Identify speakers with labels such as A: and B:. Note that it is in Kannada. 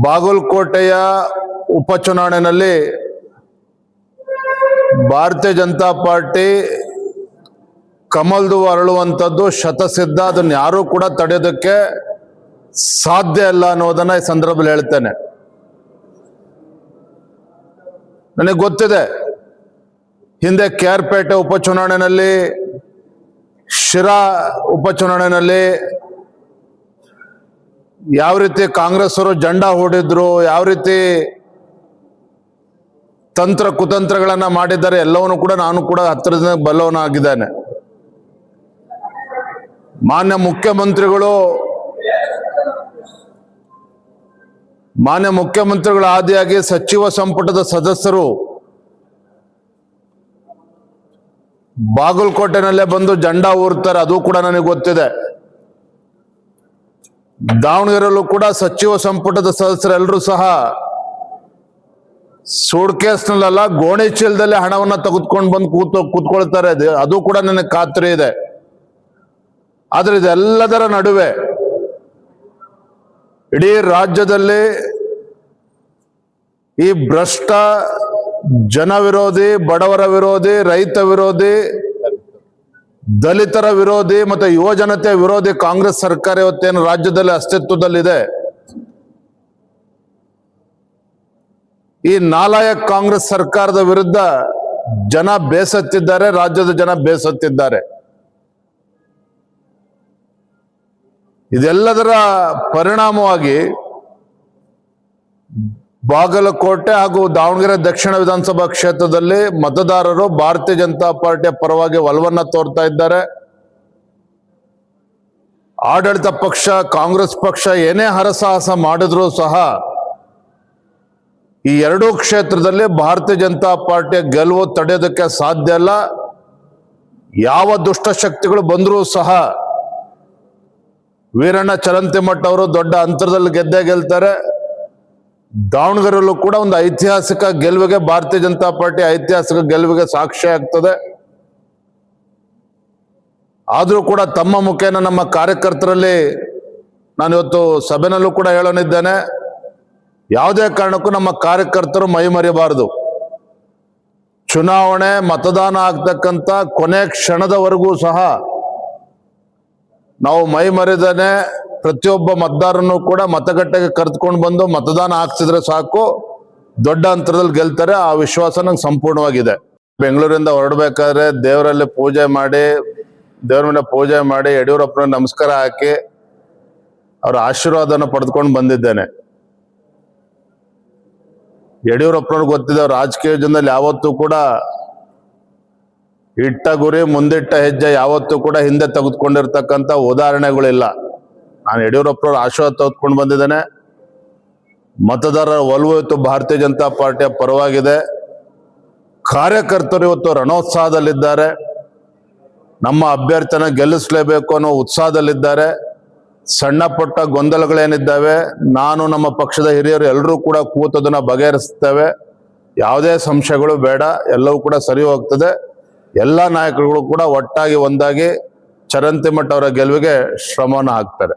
A: ಬಾಗಲಕೋಟೆಯ ಉಪಚುನಾವಣೆಯಲ್ಲಿ ಭಾರತೀಯ ಜನತಾ ಪಾರ್ಟಿ ಕಮಲ್ದು ಅರಳುವಂಥದ್ದು ಶತಸಿದ್ಧ. ಅದನ್ನು ಯಾರೂ ಕೂಡ ತಡೆಯೋದಕ್ಕೆ ಸಾಧ್ಯ ಇಲ್ಲ ಅನ್ನೋದನ್ನ ಈ ಸಂದರ್ಭದಲ್ಲಿ ಹೇಳ್ತೇನೆ. ನನಗೆ ಗೊತ್ತಿದೆ, ಹಿಂದೆ KR ಪೇಟೆ ಉಪಚುನಾವಣೆಯಲ್ಲಿ, ಶಿರಾ ಉಪಚುನಾವಣೆಯಲ್ಲಿ ಯಾವ ರೀತಿ ಕಾಂಗ್ರೆಸ್ ಅವರು ಜಂಡಾ ಹೂಡಿದ್ರು, ಯಾವ ರೀತಿ ತಂತ್ರ ಕುತಂತ್ರಗಳನ್ನ ಮಾಡಿದ್ದಾರೆ, ಎಲ್ಲವನ್ನೂ ಕೂಡ ನಾನು ಕೂಡ ಹತ್ತಿರದಿಂದ ಬಲ್ಲವನಾಗಿದ್ದೇನೆ. ಮಾನ್ಯ ಮುಖ್ಯಮಂತ್ರಿಗಳ ಆದಿಯಾಗಿ ಸಚಿವ ಸಂಪುಟದ ಸದಸ್ಯರು ಬಾಗಲಕೋಟೆನಲ್ಲೇ ಬಂದು ಜಂಡಾ ಊರ್ತಾರೆ, ಅದು ಕೂಡ ನನಗೆ ಗೊತ್ತಿದೆ. ದಾವಣಗೆರೆಯಲ್ಲೂ ಕೂಡ ಸಚಿವ ಸಂಪುಟದ ಸದಸ್ಯರೆಲ್ಲರೂ ಸಹ ಸೂಟ್ಕೇಸ್ನಲ್ಲ, ಗೋಣಿ ಚೀಲದಲ್ಲಿ ಹಣವನ್ನ ತೆಗೆದುಕೊಂಡು ಬಂದು ಕೂತ್ಕೊಳ್ತಾರೆ, ಅದು ಕೂಡ ನನಗೆ ಖಾತ್ರಿ ಇದೆ. ಆದ್ರೆ ಇದೆಲ್ಲದರ ನಡುವೆ ಇಡೀ ರಾಜ್ಯದಲ್ಲಿ ಈ ಭ್ರಷ್ಟ, ಜನ ವಿರೋಧಿ, ಬಡವರ ವಿರೋಧಿ, ರೈತ ವಿರೋಧಿ, ದಲಿತರ ವಿರೋಧಿ ಮತ್ತು ಯುವಜನತೆ ವಿರೋಧಿ ಕಾಂಗ್ರೆಸ್ ಸರ್ಕಾರ ಇವತ್ತೇನು ರಾಜ್ಯದಲ್ಲಿ ಅಸ್ತಿತ್ವದಲ್ಲಿದೆ, ಈ ನಾಲಾಯಕ್ ಕಾಂಗ್ರೆಸ್ ಸರ್ಕಾರದ ವಿರುದ್ಧ ಜನ ಬೇಸತ್ತಿದ್ದಾರೆ, ರಾಜ್ಯದ ಜನ ಬೇಸತ್ತಿದ್ದಾರೆ. ಇದೆಲ್ಲದರ ಪರಿಣಾಮವಾಗಿ ಬಾಗಲಕೋಟೆ ಹಾಗೂ ದಾವಣಗೆರೆ ದಕ್ಷಿಣ ವಿಧಾನಸಭಾ ಕ್ಷೇತ್ರದಲ್ಲಿ ಮತದಾರರು ಭಾರತೀಯ ಜನತಾ ಪಾರ್ಟಿಯ ಪರವಾಗಿ ಒಲವನ್ನ ತೋರ್ತಾ ಇದ್ದಾರೆ. ಆಡಳಿತ ಪಕ್ಷ ಕಾಂಗ್ರೆಸ್ ಪಕ್ಷ ಏನೇ ಹರಸಾಹಸ ಮಾಡಿದ್ರೂ ಸಹ ಈ ಎರಡೂ ಕ್ಷೇತ್ರದಲ್ಲಿ ಭಾರತೀಯ ಜನತಾ ಪಾರ್ಟಿಯ ಗೆಲುವು ತಡೆಯೋದಕ್ಕೆ ಸಾಧ್ಯ ಇಲ್ಲ. ಯಾವ ದುಷ್ಟಶಕ್ತಿಗಳು ಬಂದರೂ ಸಹ ವೀರಣ್ಣ ಚಲಂತಿಮಠ ಅವರು ದೊಡ್ಡ ಅಂತರದಲ್ಲಿ ಗೆಲ್ತಾರೆ. ದಾವಣಗೆರೆಯಲ್ಲೂ ಕೂಡ ಒಂದು ಐತಿಹಾಸಿಕ ಗೆಲುವಿಗೆ, ಭಾರತೀಯ ಜನತಾ ಪಾರ್ಟಿ ಐತಿಹಾಸಿಕ ಗೆಲುವಿಗೆ ಸಾಕ್ಷಿ ಆಗ್ತದೆ. ಆದರೂ ಕೂಡ ತಮ್ಮ ಮುಖೇನ ನಮ್ಮ ಕಾರ್ಯಕರ್ತರಲ್ಲಿ ನಾನು ಇವತ್ತು ಸಭೆನಲ್ಲೂ ಕೂಡ ಹೇಳೋನಿದ್ದೇನೆ, ಯಾವುದೇ ಕಾರಣಕ್ಕೂ ನಮ್ಮ ಕಾರ್ಯಕರ್ತರು ಮೈ ಮರೆಯಬಾರದು. ಚುನಾವಣೆ ಮತದಾನ ಆಗ್ತಕ್ಕಂಥ ಕೊನೆ ಕ್ಷಣದವರೆಗೂ ಸಹ ನಾವು ಮೈ ಮರೆದೇನೆ ಪ್ರತಿಯೊಬ್ಬ ಮತದಾರನು ಕೂಡ ಮತಗಟ್ಟೆಗೆ ಕರೆದುಕೊಂಡು ಬಂದು ಮತದಾನ ಹಾಕ್ಸಿದ್ರೆ ಸಾಕು, ದೊಡ್ಡ ಅಂತರದಲ್ಲಿ ಗೆಲ್ತಾರೆ. ಆ ವಿಶ್ವಾಸ ನಂಗೆ ಸಂಪೂರ್ಣವಾಗಿದೆ. ಬೆಂಗಳೂರಿಂದ ಹೊರಡಬೇಕಾದ್ರೆ ದೇವರಲ್ಲಿ ಪೂಜೆ ಮಾಡಿ, ದೇವರ ಮೇಲೆ ಪೂಜೆ ಮಾಡಿ, ಯಡಿಯೂರಪ್ಪನ ನಮಸ್ಕಾರ ಹಾಕಿ ಅವರ ಆಶೀರ್ವಾದನ ಪಡೆದುಕೊಂಡು ಬಂದಿದ್ದೇನೆ. ಯಡಿಯೂರಪ್ಪನವ್ರಿಗೆ ಗೊತ್ತಿದೆ, ಅವ್ರ ರಾಜಕೀಯ ಜೀವನದಲ್ಲಿ ಯಾವತ್ತೂ ಕೂಡ ಇಟ್ಟ ಗುರಿ ಮುಂದಿಟ್ಟ ಹೆಜ್ಜೆ ಯಾವತ್ತೂ ಕೂಡ ಹಿಂದೆ ತೆಗೆದುಕೊಂಡಿರ್ತಕ್ಕಂಥ ಉದಾಹರಣೆಗಳಿಲ್ಲ. ನಾನು ಯಡಿಯೂರಪ್ಪನವ್ರ ಆಶೀರ್ವಾದ ತೆಗೆದುಕೊಂಡು ಬಂದಿದ್ದೇನೆ. ಮತದಾರರ ಒಲವು ಇವತ್ತು ಭಾರತೀಯ ಜನತಾ ಪಾರ್ಟಿಯ ಪರವಾಗಿದೆ. ಕಾರ್ಯಕರ್ತರು ಇವತ್ತು ರಣೋತ್ಸಾಹದಲ್ಲಿದ್ದಾರೆ, ನಮ್ಮ ಅಭ್ಯರ್ಥಿನ ಗೆಲ್ಲಿಸಲೇಬೇಕು ಅನ್ನೋ ಉತ್ಸಾಹದಲ್ಲಿದ್ದಾರೆ. ಸಣ್ಣ ಪುಟ್ಟ ಗೊಂದಲಗಳೇನಿದ್ದಾವೆ ನಾನು ನಮ್ಮ ಪಕ್ಷದ ಹಿರಿಯರು ಎಲ್ಲರೂ ಕೂಡ ಕೂತದನ್ನ ಬಗೆಹರಿಸ್ತೇವೆ. ಯಾವುದೇ ಸಂಶಯಗಳು ಬೇಡ, ಎಲ್ಲವೂ ಕೂಡ ಸರಿ ಹೋಗ್ತದೆ. ಎಲ್ಲ ನಾಯಕರುಗಳು ಕೂಡ ಒಟ್ಟಾಗಿ ಒಂದಾಗಿ ಚರಂತಿಮಠ ಅವರ ಗೆಲುವಿಗೆ ಶ್ರಮವನ್ನು ಹಾಕ್ತಾರೆ.